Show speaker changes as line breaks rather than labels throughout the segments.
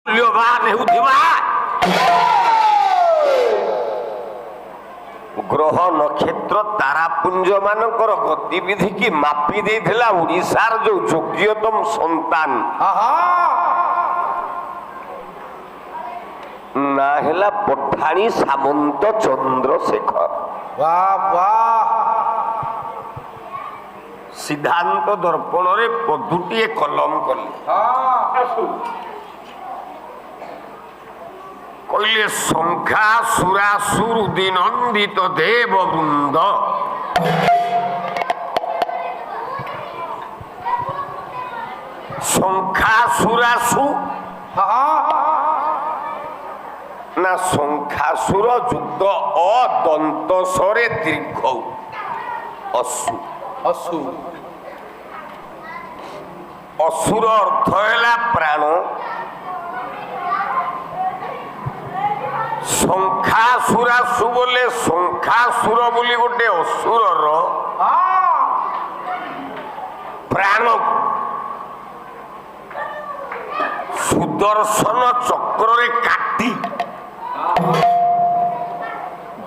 ମୂଲ୍ୟବାନ ହେଉଥିବା ଗ୍ରହ ନକ୍ଷତ୍ର ତାରାପୁଞ୍ଜ ମାନଙ୍କର ଗତିବିଧି କି ମାପି ଦେଇଥିଲା ଓଡ଼ିଶାର ଯୋଉ ଯୋଗ୍ୟତମ ସନ୍ତାନ ନା ହେଲା ପଠାଣି ସାମନ୍ତ ଚନ୍ଦ୍ରଶେଖର। ସିଦ୍ଧାନ୍ତ ଦର୍ପଣରେ ପଦୁଟିଏ କଲମ କଲେ, କହିଲେ ଶଙ୍ଖା ସୁରାସୁର ଦିନନ୍ଦିତ ଦେବ ବୃନ୍ଦ ଶଙ୍ଖା ସୁରାସୁ ନା ଶଙ୍ଖାସୁର ଯୁକ୍ତ ଅଦନ୍ତସରେ ଦୀର୍ଘ ଅସୁ
ଅସୁ
ଅସୁର ଅର୍ଥ ହେଲା ପ୍ରାଣ, ଶଙ୍ଖାସୁରାସୁ ବୋଲେ ଶଙ୍ଖାସୁର ବୋଲି ଗୋଟେ ଅସୁରର ପ୍ରାଣ ସୁଦର୍ଶନ ଚକ୍ରରେ କାଟି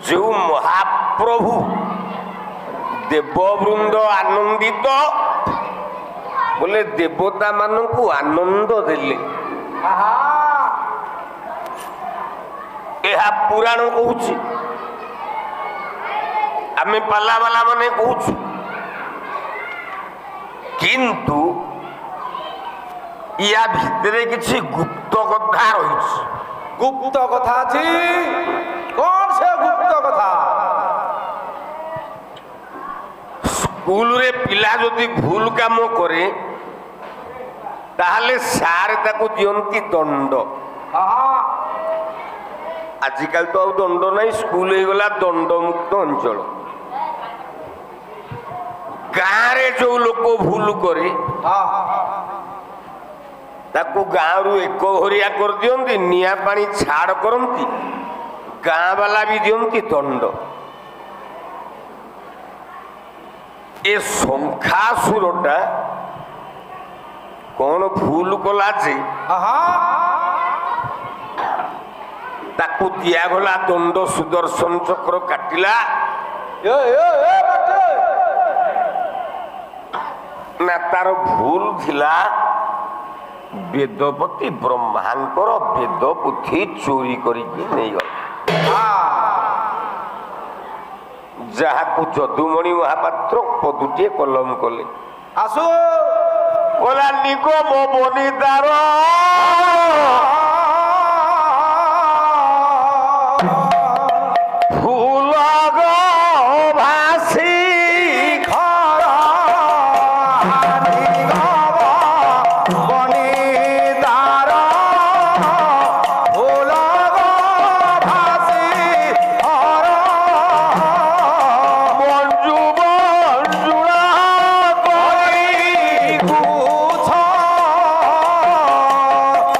ଯେଉଁ ମହାପ୍ରଭୁ ଦେବବୃନ୍ଦ ଆନନ୍ଦିତ ବୋଲେ ଦେବତା ମାନଙ୍କୁ ଆନନ୍ଦ ଦେଲେ। ଏହା ପୁରାଣ କହୁଛି, ଆମେ ପାଲାବାଲା ମାନେ କହୁଛୁ, କିନ୍ତୁ ୟା ଭିତରେ କିଛି ଗୁପ୍ତ କଥା ରହିଛି।
ଗୁପ୍ତ କଥା ଅଛି? କଣ ସେ ଗୁପ୍ତ କଥା?
ସ୍କୁଲରେ ପିଲା ଯଦି ଭୁଲ କାମ କରେ ତାହେଲେ ସାର୍ ତାକୁ ଦିଅନ୍ତି ଦଣ୍ଡ। ଆଜିକାଲି ତ ଆଉ ଦଣ୍ଡ ନାହିଁ, ସ୍କୁଲ ହେଇଗଲା ଦଣ୍ଡମୁକ୍ତ ଅଞ୍ଚଳ। ଗାଁରେ ଯୋଉ ଲୋକ ଭୁଲ କରେ ତାକୁ ଗାଁରୁ ଏକ ଘରିଆ କରିଦିଅନ୍ତି, ନିଆଁ ପାଣି ଛାଡ଼ କରନ୍ତି, ଗାଁ ବାଲା ବି ଦିଅନ୍ତି ଦଣ୍ଡ। ଏ ଶଙ୍ଖାସୁରଟା କଣ ଭୁଲ କଲା ଯେ ତାକୁ ଦିଆଗଲା ଦଣ୍ଡ, ସୁଦର୍ଶନ ଚକ୍ର କାଟିଲା ନା ତାର ଭୁଲ ଥିଲା ବେଦପତି ବ୍ରହ୍ମାଙ୍କର ବେଦ ପୁଥି ଚୋରି କରିକି ନେଇଗଲା, ଯାହାକୁ ଯଦୁମଣି ମହାପାତ୍ର ପଦୁଟିଏ କଲମ କଲେ।
ଆସୁ
କଲା ନିଗମ ବନିଦାର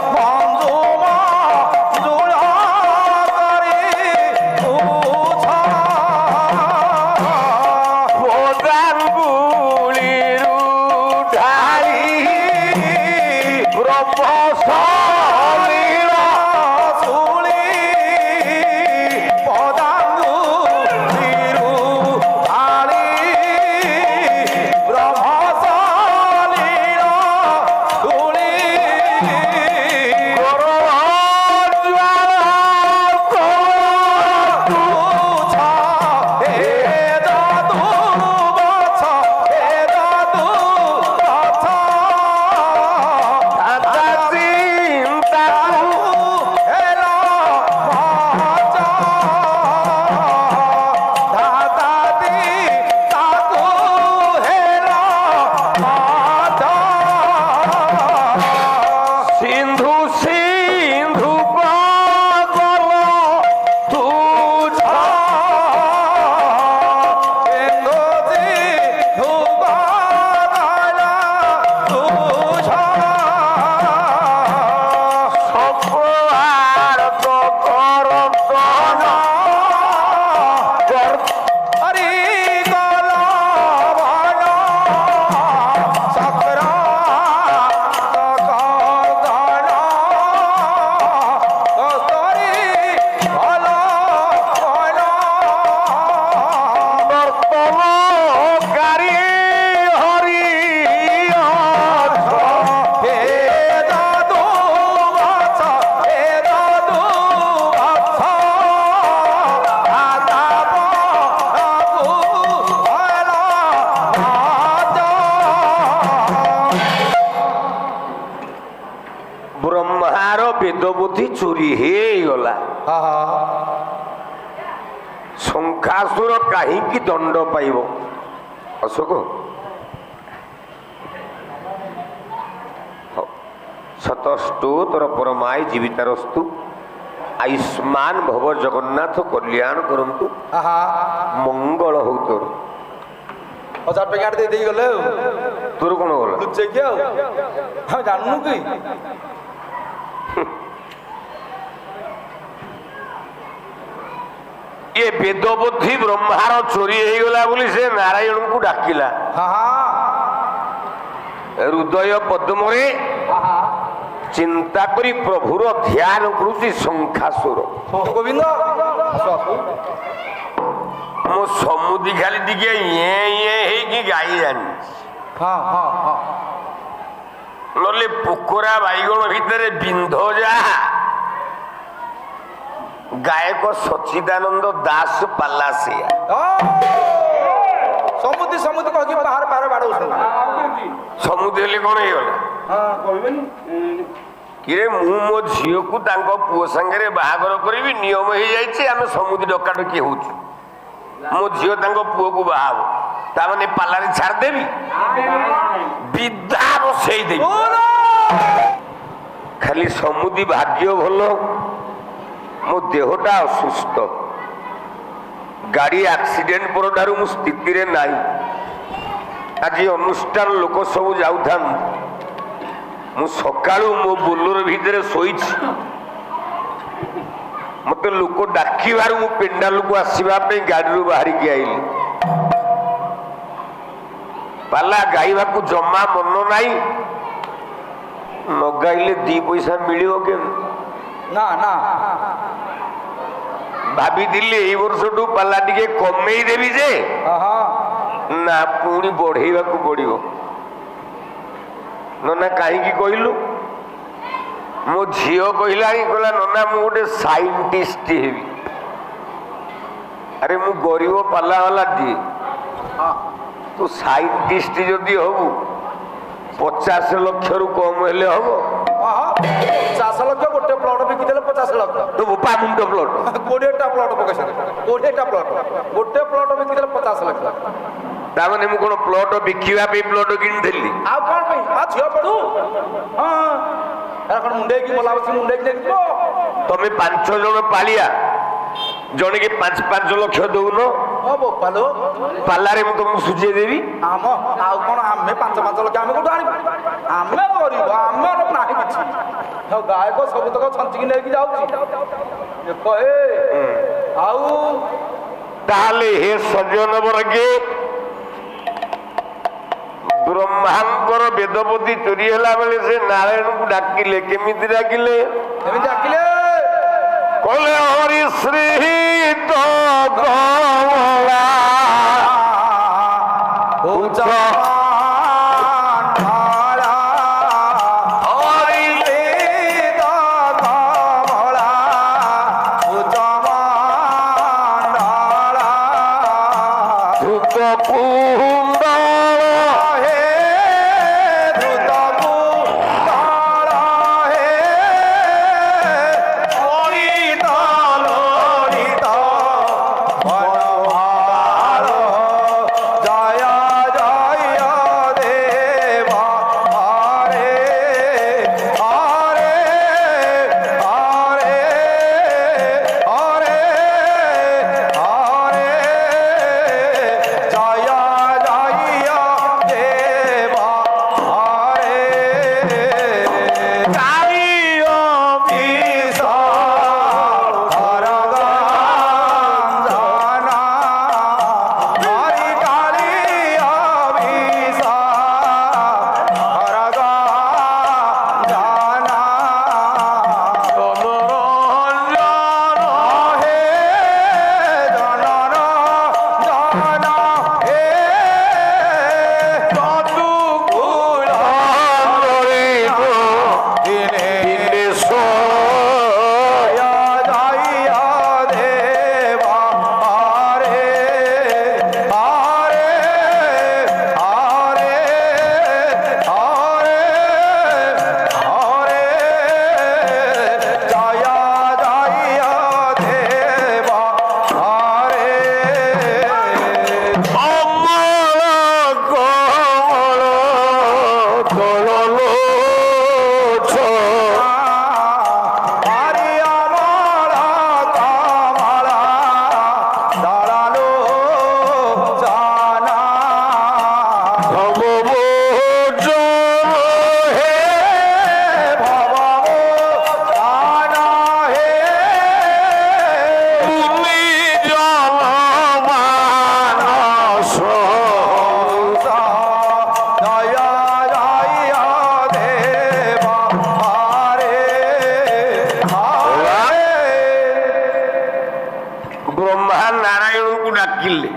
বন্ধু
ବ୍ରହ୍ମାର ବେଦ ବୁଦ୍ଧି ଚୋରି ହେଇଗଲା। ଶଙ୍ଖାସୁର କାହିଁକି ଦଣ୍ଡ ପାଇବ? ଅଶୋକ ଶତଷ୍ଟୁ ତୋର ପରମାୟ ଜୀବିତାରସ୍ତୁ ଆୟୁଷ୍ମାନ ଭବ ଜଗନ୍ନାଥ କଲ୍ୟାଣ କରନ୍ତୁ। ମଙ୍ଗଳ ହଉ ତୋର।
1000 ଟଙ୍କା ଦେଇ ଗଲେ ଆଉ
ତୋର କଣ ଗଲା?
ଲୁଚେଇକି ଆଉ ଜାଣୁନୁ କି?
ଏ ବେଦ ବୁଦ୍ଧି ବ୍ରହ୍ମାର ଚୋରି ହେଇଗଲା ବୋଲି ସେ ନାରାୟଣଙ୍କୁ ଡାକିଲା। ହୃଦୟ ପଦ୍ମରେ ଚିନ୍ତା କରି ପ୍ରଭୁର ଧ୍ୟାନ କରୁଛି ଶଙ୍ଖାସୁର।
ଗୋବିନ୍ଦ
ମୋ ସମୁଦି ଖାଲି ଟିକେ ଇଏ ଇଏ ହେଇକି ଗାଇ ଜାଣି, ନହେଲେ ପୋକରା ବାଇଗଣ ଭିତରେ ବିନ୍ଧ ଯାହା ଗାୟକ ସଚିଦାନନ୍ଦ ଦାସ ପାଲା ସେଇଆ।
ସମୁଦି ସମୁଦି କହିକି ବାହାର ବାହାର ବାଡଉଛନ୍ତି।
ସମୁଦି ହେଲେ କଣ ହେଇଗଲା? କିରେ ମୁଁ ମୋ ଝିଅକୁ ତାଙ୍କ ପୁଅ ସାଙ୍ଗରେ ବାହାଘର କରିବି, ନିୟମ ହେଇଯାଇଛି, ଆମେ ସମୁଦି ଡକାଡକି ହଉଛୁ। ମୋ ଝିଅ ତାଙ୍କ ପୁଅକୁ ବାହା ହବ, ତାମାନେ ପାଲାରେ ଛାଡ଼ିଦେବି, ବିଦା ବସେଇଦେବି। ଖାଲି ସମୁଦି ଭାଗ୍ୟ ଭଲ, ମୋ ଦେହଟା ଅସୁସ୍ଥ, ଗାଡି ଆକ୍ସିଡେଣ୍ଟ ପରଠାରୁ ମୁଁ ସ୍ଥିତିରେ ନାହିଁ। ଆଜି ଅନୁଷ୍ଠାନ ଲୋକ ସବୁ ଯାଉଥାନ୍ତି, ମୁଁ ସକାଳୁ ମୋ ବୋଲେରୋ ଭିତରେ ଶୋଇଛି। ମତେ ଲୋକ ଡାକିବାରୁ ମୁଁ ପେଣ୍ଡାଲକୁ ଆସିବା ପାଇଁ ଗାଡିରୁ ବାହାରିକି ଆଇଲି। ପାଲା ଗାଇବାକୁ ଜମା ମନ ନାହିଁ, ନ ଗାଇଲେ 2 ପଇସା ମିଳିବ କେମିତି?
ନା ନା
ଭାବିଥିଲି ଏଇ ବର୍ଷଠୁ ପାଲା ଟିକେ କମେଇ ଦେବି ଯେ, ନା ପୁଣି ବଢେଇବାକୁ ପଡିବ। ନନା କାହିଁକି କହିଲୁ? ମୋ ଝିଅ କହିଲାଣି, କହିଲା ନନା ମୁଁ ଗୋଟେ ସାଇଣ୍ଟିଷ୍ଟ ହେବି। ଆରେ ମୁଁ ଗରିବ ପାଲା ବାଲା ଦିଏ, ତୁ ସାଇଣ୍ଟିଷ୍ଟ ଯଦି ହବୁ 50 ଲକ୍ଷରୁ କମ ହେଲେ ହବ?
50 ଲକ୍ଷ ଗୋଟେ ପ୍ଲଟ ବିକିଦେଲେ 50 ଲକ୍ଷ।
ତୁ ବୋପା ମୁଣ୍ଡ ପ୍ଲଟ
20ଟା ପ୍ଲଟ ପକେଇଛନ୍ତି, 20ଟା ପ୍ଲଟ, ଗୋଟେ ପ୍ଲଟ ବିକିଦେଲେ 50 ଲକ୍ଷ।
ତାମାନେ ମୁଁ କଣ ପ୍ଲଟ ବିକିବା ପାଇଁ ପ୍ଲଟ କିଣିଥିଲି?
ଆଉ କଣ ପାଇଁ? ଝିଅ ପଡୁ କଣ ମୁଣ୍ଡେଇକି ମଲା ବସି ମୁଣ୍ଡେଇକି ନେଇଯିବ।
ତମେ 5 ଜଣ ପାଳିଆ, ଜଣକେ 5 ଲକ୍ଷ ଦଉନ, ପାଲାରେ ମୁଁ ତମକୁ ସୁଝେଇ ଦେବି।
ଆମ ଆଉ କଣ ଆମେ 5 ଲକ୍ଷ ଆମେ କୋଉଠୁ ଆଣିବୁ? ଆମେ କରିବୁ, ଆମର ନାହିଁ କିଛି। ଗାୟକ ସବୁତକ ଛଞ୍ଚିକି ନେଇକି ଯାଉଛି। ଆଉ
ତାହେଲେ ହେ ସଜ୍ଜନ ବର୍ଗେ, ବ୍ରହ୍ମାଙ୍କର ବେଦପତି ଚୋରି ହେଲା ବେଳେ ସେ ନାରାୟଣଙ୍କୁ ଡାକିଲେ। କେମିତି ଡାକିଲେ?
ଏମିତି ଡାକିଲେ,
କହିଲେ ହରି ଶ୍ରୀ ତ ଗମଳା
জয়
ଡାକିଲେ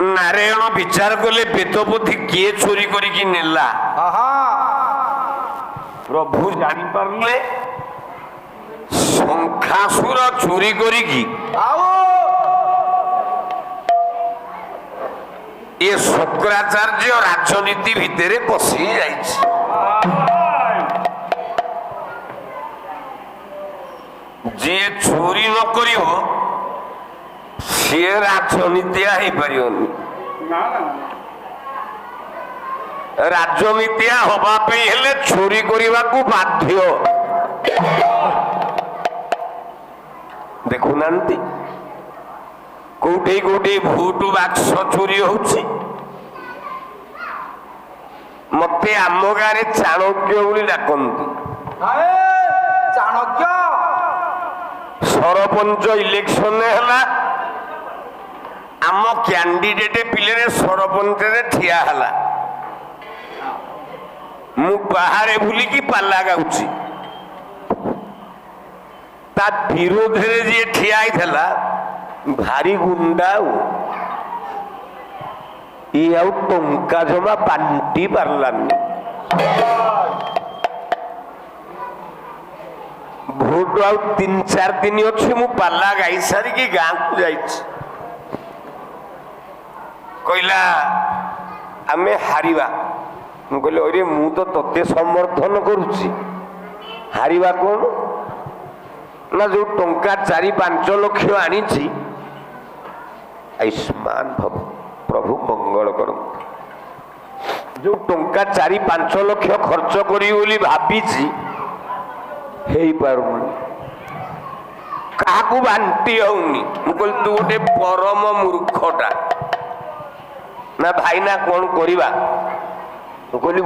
ନାରାୟଣ ବିଚାର କଲେ ବେଦପୋଥି କିଏ ଚୋରି କରିକି ନେଲା। ପ୍ରଭୁ ଜାଣିପାରିଲେ ଶଙ୍ଖାସୁର ଚୋରି କରିକି ଏ ଶୁକ୍ରାଚାର୍ଯ୍ୟ ରାଜନୀତି ଭିତରେ ପଶି ଯାଇଛି। ଯିଏ ଚୋରି ନ କରିବ ସିଏ ରାଜନୀତିଆ ହେଇପାରିବନି। ରାଜନୀତିଆ ହବା ପାଇଁ ହେଲେ ଚୋରି କରିବାକୁ ବାଧ୍ୟ। ଦେଖୁନାହାନ୍ତି କୋଉଠି କୋଉଠି ଭୋଟ ବାକ୍ସ ଚୋରି ହଉଛି। ମତେ ଆମ ଗାଁରେ ଚାଣକ୍ୟ ବୋଲି ଡାକନ୍ତି।
ଚାଣକ୍ୟ
ସରପଞ୍ଚ ଇଲେକ୍ସନ ହେଲା, ଆମ କ୍ୟାଣ୍ଡିଡେଟ ପିଲେରେ ସରପଞ୍ଚରେ ଠିଆ ହେଲା, ମୁଁ ବାହାରେ ବୁଲିକି ପାଲା ଗାଉଛି। ତା ବିରୋଧରେ ଯିଏ ଠିଆ ହେଇଥିଲା ଭାରି ଗୁଣ୍ଡା, ଇଏ ଆଉ ଟଙ୍କା ଜମା ବାଣ୍ଟି ପାରିଲାନି। ଭୋଟ ଆଉ 3-4 ଦିନ ଅଛି, ମୁଁ ପାଲା ଗାଇ ସାରିକି ଗାଁକୁ ଯାଇଛି। କହିଲା ଆମେ ହାରିବା। ମୁଁ କହିଲି ଅରେ ମୁଁ ତ ତତେ ସମର୍ଥନ କରୁଛି, ହାରିବା କଣ ନା ଯୋଉ ଟଙ୍କା 4-5 ଲକ୍ଷ ଆଣିଛି, ଆୟୁଷ୍ମାନ ଭବ ପ୍ରଭୁ ମଙ୍ଗଳ କରନ୍ତୁ, ଯୋଉ ଟଙ୍କା 4-5 ଲକ୍ଷ ଖର୍ଚ୍ଚ କରିବି ବୋଲି ଭାବିଛି ହେଇପାରୁନି, କାହାକୁ ବାଣ୍ଟି ହଉନି। ମୁଁ କହିଲି ତୁ ଗୋଟେ ପରମ ମୂର୍ଖଟା। ନା ଭାଇନା କଣ କରିବା? ମୁଁ କହିଲି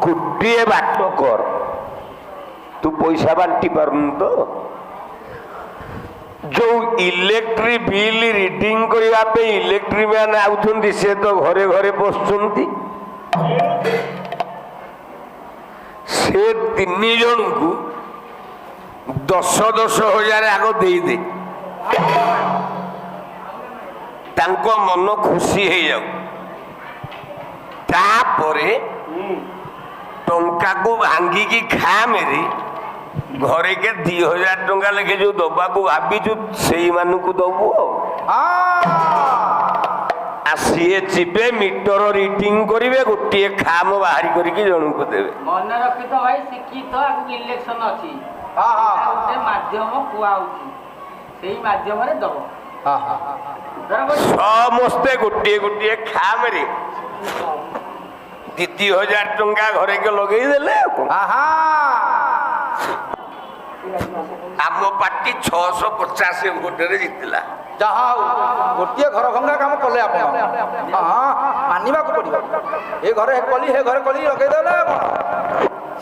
ଗୋଟିଏ ବାଟ କର, ତୁ ପଇସା ବାଣ୍ଟି ପାରୁନୁ ତ, ଯୋଉ ଇଲେକ୍ଟ୍ରି ବିଲ୍ ରିଡିଂ କରିବା ପାଇଁ ଇଲେକ୍ଟ୍ରି ମ୍ୟାନ ଆଉଛନ୍ତି ସେ ତ ଘରେ ଘରେ ବସୁଛନ୍ତି। ସେ 3 ଜଣଙ୍କୁ 10-10 ହଜାର ଆଗ ଦେଇଦେ, ତାଙ୍କ ମନ ଖୁସି ହେଇଯାଉ। ତାପରେ ଟଙ୍କାକୁ ଭାଙ୍ଗିକି ଖା ମେରେ, ଘରେ କେ 2000 ଟଙ୍କା ଲେଖେ ଯୋଉ ଦବାକୁ ଭାବିଛୁ ସେଇମାନଙ୍କୁ ଦବୁ। ଆଉ ସିଏ ଯିବେ ମିଟର ରିଡିଂ କରିବେ, ଗୋଟିଏ ଖାମ ବାହାରି କରିକି ଜଣଙ୍କୁ ଦେବେ।
ମନେ ରଖିଥ ଭାଇ, ଶିକ୍ଷିତ ଆଗକୁ ଇଲେକ୍ସନ ଅଛି, ଗୋଟେ ମାଧ୍ୟମ କୁହାଉଛି, ସେଇ ମାଧ୍ୟମରେ ଦବ।
ସମସ୍ତେ ଗୋଟିଏ ଗୋଟିଏ ଖାମରେ 2,000 ଟଙ୍କା ଘରେ କେ ଲଗେଇ ଦେଲେ। ଆମ ପାର୍ଟି 650 ଭୋଟରେ ଜିତିଲା।
ଯାହା ହଉ ଗୋଟିଏ ଘର ଭଙ୍ଗା କାମ କଲେ ଆପଣ, ମାନିବାକୁ ପଡିବ। ଏ ଘରେ କଲି ହେ ଘରେ କଲି ଲଗେଇଦେଲେ ଆପଣ,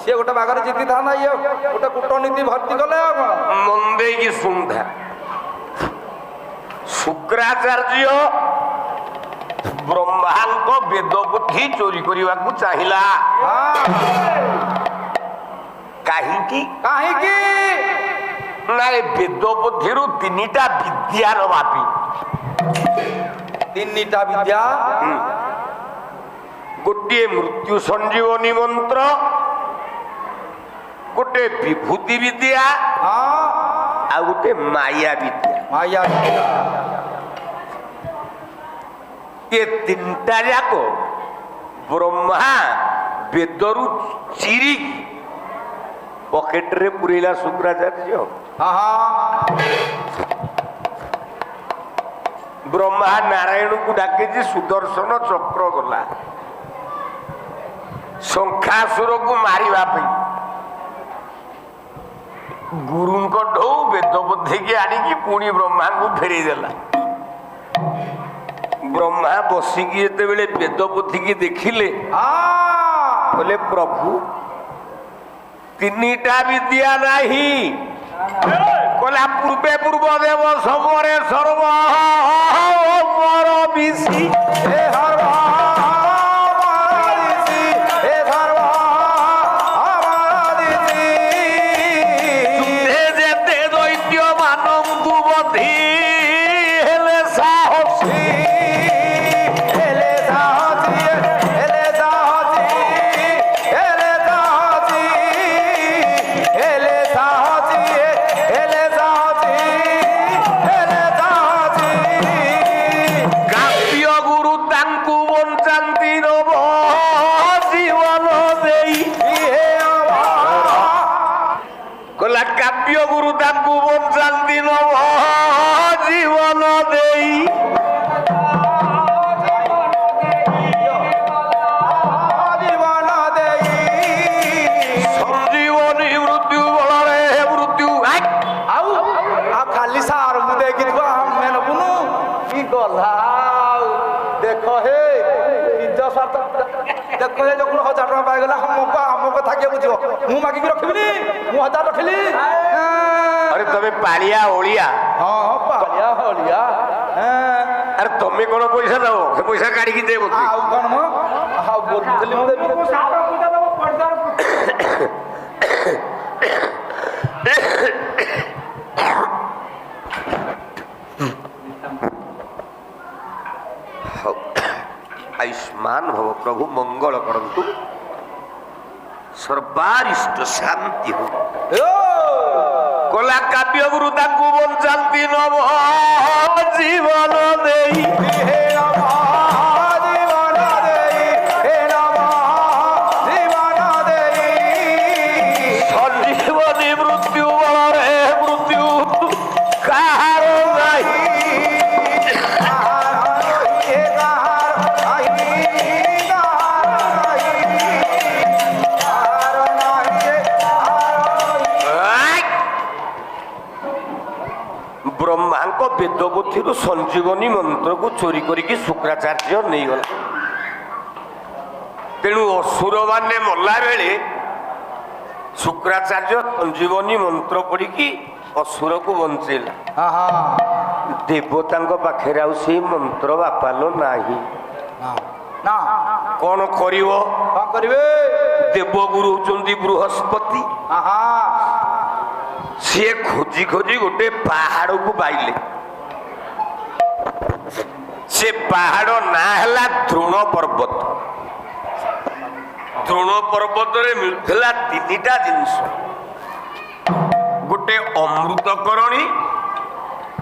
ସିଏ ଗୋଟେ ବାଗରେ ଜିତିଥାନ୍ତା, ଇଏ ଗୋଟେ କୂଟନୀତି ଭର୍ତ୍ତି କଲେ ଆପଣ।
ମନ ଦେଇକି ଶୁଣୁଥା, ଶୁକ୍ରାଚାର୍ଯ୍ୟ ବ୍ରହ୍ମାଙ୍କ ବେଦ ବୁଦ୍ଧି ଚୋରି କରିବାକୁ ଚାହିଁଲା। କାହିଁକି
କାହିଁକି
ନା ଏ ବେଦ ବୁଦ୍ଧିରୁ 3ଟା ବିଦ୍ୟାର ମାପି।
3ଟା ବିଦ୍ୟା,
ଗୋଟିଏ ମୃତ୍ୟୁ ସଞ୍ଜୀବନୀ ମନ୍ତ୍ର, ଗୋଟେ ବିଭୂତି ବିଦ୍ୟା, ଆଉ ଗୋଟେ ମାୟା ବିଦ୍ୟା।
ମାୟା ବିଦ୍ୟା,
ଏ 3ଟା ଯାକ ବ୍ରହ୍ମା ବେଦରୁ ଚିରିକି ପକେଟରେ ପୁରେଇଲା ଶୁକ୍ରାଚାର୍ଯ୍ୟ। ବ୍ରହ୍ମା ନାରାୟଣକୁ ଡାକିଛି, ସୁଦର୍ଶନ ଚକ୍ର ଗଲା ଶଙ୍ଖାସୁରକୁ ମାରିବା ପାଇଁ। ଗୁରୁଙ୍କ ଠୁ ବେଦ ବୁଦ୍ଧିକି ଆଣିକି ପୁଣି ବ୍ରହ୍ମାଙ୍କୁ ଫେରେଇ ଦେଲା। ବ୍ରହ୍ମା ବସିକି ଯେତେବେଳେ ବେଦ ବୁଦ୍ଧିକି ଦେଖିଲେ, କହିଲେ ପ୍ରଭୁ 3ଟା ବିଦ୍ୟା ନାହିଁ। କହିଲା ପୂର୍ବେ ପୂର୍ବ ଦେବ ସମରେ ସର୍ବ ମୋର ବିଶି ଯେତେ ଦୈତ୍ୟ ମାନଙ୍କୁ ବଧି କହିଲା କାବ୍ୟ ଗୁରୁ ତାଙ୍କୁ ବଞ୍ଚାନ୍ତି ନବ ଜୀବନ ଦେଇ ସଞ୍ଜୀବନୀ ମୃତ୍ୟୁ ବଳରେ ମୃତ୍ୟୁ
ଆଉ ଖାଲି ସାର ମୁଁ ଦେଇକି ଆମେ ନବୁନୁ କି ଗଲା ଆଉ ଦେଖ ହେ ନିଜ ସ୍ୱାର୍ଥ ଦେଖ ହେ ଯখন 1000 ଟଙ୍କା ପାଇଗଲା ଆମ କଥା କିଏ ବୁଝିବ ମୁଁ ମାଗିକି ରଖିବିନି ମୁଁ 1000 ରଖିଲି
ଆରେ ତମେ ପାଳିଆ ଓଳିଆ
ହଁ ପାଳିଆ ହଳିଆ
ଆରେ ତମେ କଣ ପଇସା ଦବ ସେ ପଇସା କାଢିକି ଦେ ମତେ
ଆଉ କଣ ମ ଆଉ ବୋଲୁଥିଲି ମୁଁ ଦେବି
आयुष्मान भव प्रभु मंगल करंतु सर्वारिष्ट शांति हो कला काव्य गुरु ताकू बंचाती नव जीवन देई संजीवनी मृत्यु बଳରେ मृत्यु काहार नाही ब्रह्मांक वेदबुद्धि संजीवनी मंत्र को चोरी करिकी शुक्राचार्य नहीं गला तेणु असुर माने मल्ला बेले शुक्राचार्य संजीवनी मंत्र पढ़ी असुर को बंचेला देवता पाखे से मंत्र बापालो नाही
ना
कौन करिवो
कौन करिवे
देवगुरु होचंदी बृहस्पति सी खोजी खोजी गोटे पहाड़ को पाइले से पहाड़ ना है द्रोण पर्वत द्रोण पर्वत रे मिलता 3टा जिनिस गोटे अमृतकरणी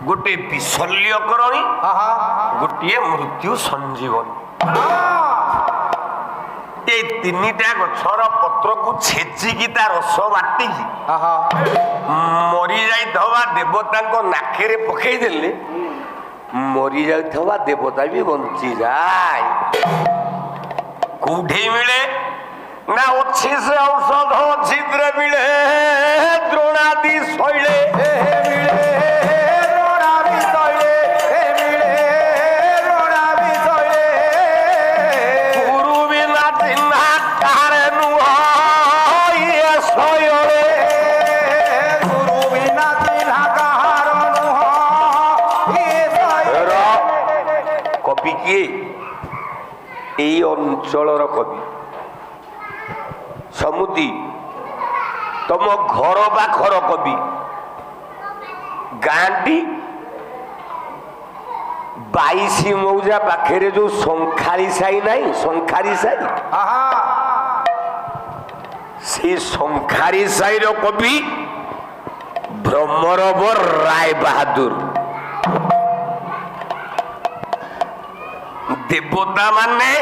गोटे विशल्यकरणी गोटे मृत्यु संजीवनी ये 3टा गछर पत्र को छेचिकी ता रस बाटिकी मरी जाइथवा देवता नाकेरे पकई देले मरी जाइथवा देवता भी बंची जाए कोठे मिले ना अच्छी से औषध छिद्र मिले द्रोणादि शैले कवि किए এই অঞ্চলর কবি সমুদি तम घर पाखर कवि गाँटी 22 मौजा पाखे जो शंखारी साई नहीं शंखारी साई से शंखारी साई कवि भ्रमरवर राय बहादुर देवता माने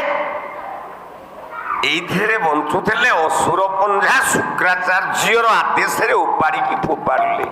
एइथिरे बंचुले असुर पंजा शुक्राचार्यर आदेश उपाड़ी फोपाड़े।